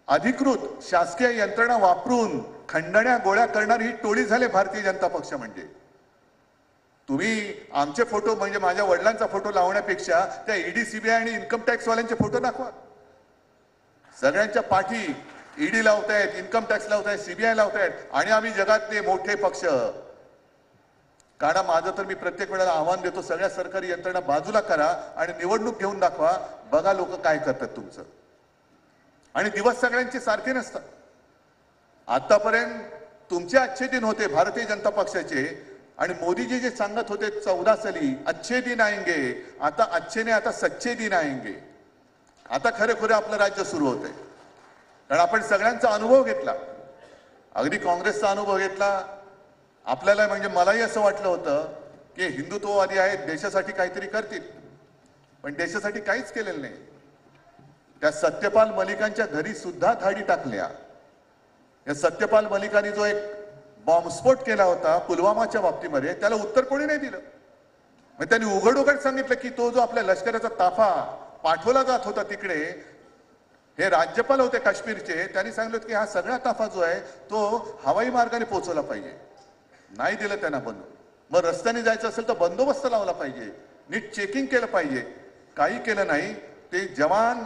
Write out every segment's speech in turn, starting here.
अधिकृत शासकीय यंत्रणा वापरून खंडण्या गोळ्या करणारी ही टोळी झाली भारतीय जनता पक्ष म्हणजे। तुम्ही आमचे फोटो म्हणजे माझ्या वडिलांचा फोटो लावण्यापेक्षा त्या ईडी सीबीआय आणि इन्कम टॅक्स वाल्यांचे फोटो दाखवा। सगळ्यांच्या पाठी ईडी लावतायत, इन्कम टॅक्स लावतायत, सीबीआय लावतायत आणि आम्ही जगातले मोठे पक्ष। कारण माझं तर मी प्रत्येक वेळेला आव्हान देतो, सगळ्या सरकारी यंत्रणा बाजूला करा आणि निवडणूक घेऊन दाखवा, बघा लोक काय करतात तुमचं। आणि दिवस सगळ्यांचे सारखे नसतात। आतापर्यंत तुमचे अच्छे दिन होते भारतीय जनता पक्षाचे आणि मोदीजी जे सांगत होते 14 साली अच्छे दिन आएंगे, आता अच्छे ने आता सच्चे दिन आएंगे। आता खरे आपलं राज्य सुरू होतंय। कारण आपण सगळ्यांचा अनुभव घेतला, अगदी काँग्रेसचा अनुभव घेतला। आपल्याला म्हणजे मलाही असं वाटलं होतं की हिंदुत्ववादी आहेत, देशासाठी काहीतरी करतील, पण देशासाठी काहीच केलेलं नाही। त्या सत्यपाल मलिकांच्या घरी सुद्धा धाडी टाकल्या। या सत्यपाल मलिकांनी जो एक बॉम्बस्फोट केला होता पुलवामाच्या बाबतीमध्ये, त्याला उत्तर कोणी नाही दिलं। मग त्यांनी उघड सांगितलं की तो जो आपल्या लष्कराचा ताफा पाठवला जात होता तिकडे, हे राज्यपाल होते काश्मीरचे, त्यांनी सांगितलं की हा सगळा ताफा जो आहे तो हवाई मार्गाने पोहोचवला पाहिजे। नाही दिलं त्यांना बनवून। मग रस्त्याने जायचं असेल तर बंदोबस्त लावला पाहिजे, नीट चेकिंग केलं पाहिजे, काही केलं नाही। ते जवान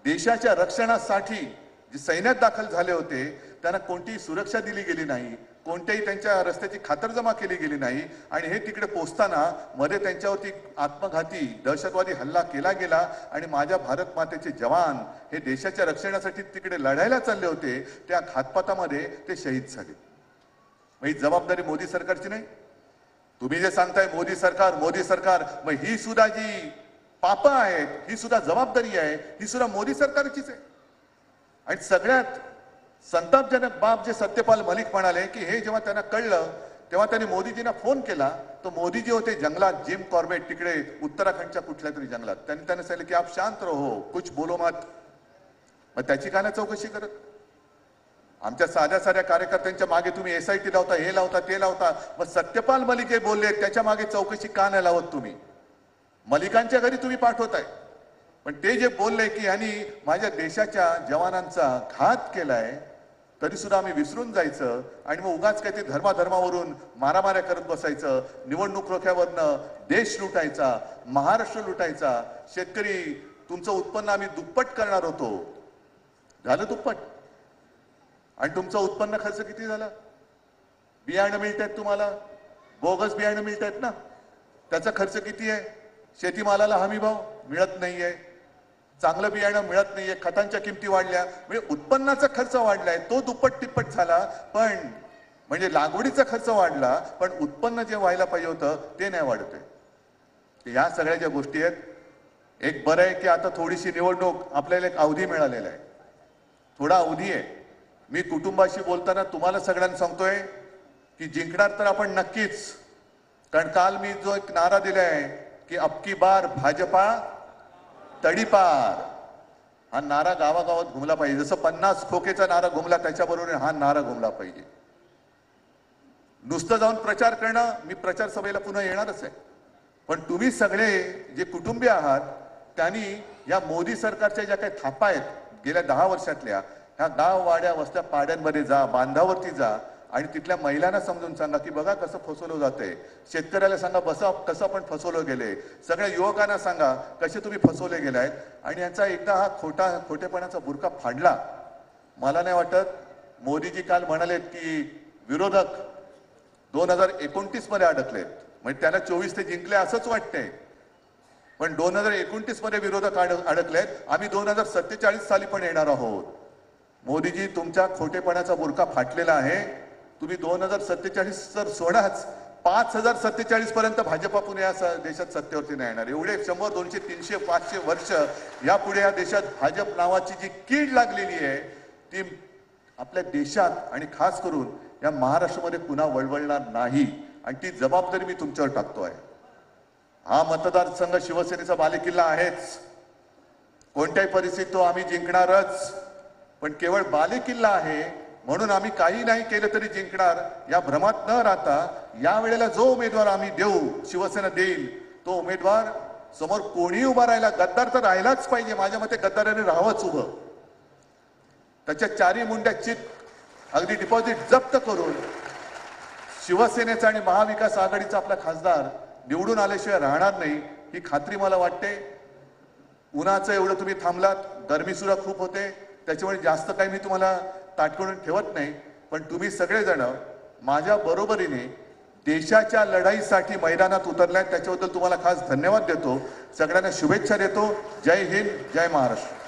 देशाच्या रक्षणासाठी जे सैन्यात दाखल झाले होते त्यांना कोणतीही सुरक्षा दिली गेली नाही, कोणत्याही त्यांच्या रस्त्याची खातरजमा केली गेली नाही। आणि हे तिकडे पोहोचताना मध्ये त्यांच्यावरती आत्मघाती दहशतवादी हल्ला केला गेला आणि माझ्या भारत मातेचे जवान हे देशाच्या रक्षणासाठी तिकडे लढायला चालले होते, त्या घातपातामध्ये ते शहीद झाले। मग ही जबाबदारी मोदी सरकारची नाही? तुम्ही जे सांगताय मोदी सरकार, मग ही सुद्धा जी पाप आहेत, ही सुद्धा जबाबदारी आहे, ही सुद्धा मोदी सरकारचीच आहे। आणि सगळ्यात संतापजनक बाब जे सत्यपाल मलिक म्हणाले की हे जेव्हा त्यांना कळलं तेव्हा त्यांनी मोदीजींना फोन केला, तो मोदीजी होते जंगलात, जिम कॉर्बेट तिकडे उत्तराखंडच्या कुठल्या तरी जंगलात। त्यांनी सांगितलं की आप शांत रहो, कुछ बोलो मत। मग त्याची का नाही चौकशी करत? आमच्या साध्या कार्यकर्त्यांच्या मागे तुम्ही SIT लावता, हे लावता, ते लावता, मग सत्यपाल मलिक हे बोलले त्याच्या मागे चौकशी का नाही लावत तुम्ही? मलिकांच्या घरी तुम्ही पाठवताय, पण ते जे बोलले की यांनी माझ्या देशाच्या जवानांचा घात केलाय, तरी सुद्धा आम्ही विसरून जायचं आणि मग उगाच काय ते धर्मावरून मारामाऱ्या करत बसायचं, निवडणूक रोख्यावरनं देश लुटायचा, महाराष्ट्र लुटायचा। शेतकरी तुमचं उत्पन्न आम्ही दुप्पट करणार होतो, झालं दुप्पट। आणि तुमचं उत्पन्न खर्च किती झाला? बियाणं मिळतात तुम्हाला, बोगस बियाणं मिळतात ना, त्याचा खर्च किती आहे? शेतीमालाला हमी भाव मिळत नाहीये, चांगलं बियाणं मिळत नाहीये, खतांच्या किमती वाढल्या, म्हणजे उत्पन्नाचा खर्च वाढलाय, तो दुप्पट तिप्पट झाला। पण म्हणजे लागवडीचा खर्च वाढला, पण उत्पन्न जे व्हायला पाहिजे होतं ते नाही वाढत आहे। या सगळ्या ज्या गोष्टी आहेत, एक बरं आहे की आता थोडीशी निवडणूक आपल्याला एक अवधी मिळालेला आहे, थोडा अवधी आहे। मी कुटुंबाशी बोलताना तुम्हाला सगळ्यांना सांगतोय की जिंकणार तर आपण नक्कीच। कारण काल मी जो एक नारा दिलाय की अब की बार भाजपा तडीपार, हा नारा गावागावात घुमला पाहिजे। जसं 50 खोकेचा नारा घुमला त्याच्याबरोबर हा नारा घुमला पाहिजे। नुसतं जाऊन प्रचार करणं, मी प्रचार सभेला पुन्हा येणारच आहे, पण तुम्ही सगळे जे कुटुंबीय आहात त्यांनी या मोदी सरकारच्या ज्या काही थापा आहेत गेल्या 10 वर्षातल्या, ह्या गाव वाड्या वस्त्या पाड्यांमध्ये जा, बांधावरती जा आणि तिथल्या महिलांना समजून सांगा की बघा कसं फसवलं जातंय। शेतकऱ्याला सांगा बसा कसं आपण फसवलं गेले, सगळ्या युवकांना सांगा कसे तुम्ही फसवले गेलायत। आणि यांचा एकदा हा खोटेपणाचा बुरका फाडला, मला नाही वाटत मोदीजी काल म्हणालेत की विरोधक 2029 मध्ये अडकलेत, म्हणजे त्याला 24 ते जिंकले असंच वाटतंय, पण 2029 मध्ये विरोधक अडकलेत, आम्ही 2047 साली पण येणार आहोत। मोदीजी तुमच्या खोटेपणाचा बुरका फाटलेला आहे। तुम्ही 2047 तर सोडाच, 5047 पर्यंत भाजपा पुणे या देशात सत्तेवरती नाही येणार। एवढे 100, 200, 300, 500 वर्ष यापुढे या देशात भाजप नावाची जी कीड लागलेली आहे ती आपल्या देशात आणि खास करून या महाराष्ट्रामध्ये पुन्हा वळवळणार नाही, आणि ती जबाबदारी मी तुमच्यावर टाकतोय। हा मतदारसंघ शिवसेनेचा बालेकिल्ला आहेच, कोणत्याही परिस्थितीत तो आम्ही जिंकणारच, पण केवळ बालेकिल्ला आहे म्हणून आम्ही काही नाही केलं तरी जिंकणार या भ्रमात न राहता या वेळेला जो उमेदवार आम्ही देऊ, शिवसेना देईल, तो उमेदवार समोर कोणी उभा राहिला, गद्दार तर राहिलाच पाहिजे। माझ्या मते गद्दाराने राहावंच उभं, त्याच्या चारी मुंड्या चित अगदी डिपॉझिट जप्त करून शिवसेनेचा आणि महाविकास आघाडीचा आपला खासदार निवडून आल्याशिवाय राहणार नाही ही खात्री मला वाटते. उन्हाचं एवढं तुम्ही थांबलात, गरमी सुद्धा खूप होते, त्याच्यामुळे जास्त काही मी तुम्हाला ताटकळून ठेवत नाही. पण तुम्ही सगळेजण माझ्या बरोबरीने देशाच्या लढाईसाठी मैदानात उतरलाय, त्याच्याबद्दल तुम्हाला खास धन्यवाद देतो. सगळ्यांना शुभेच्छा देतो. जय हिंद, जय महाराष्ट्र.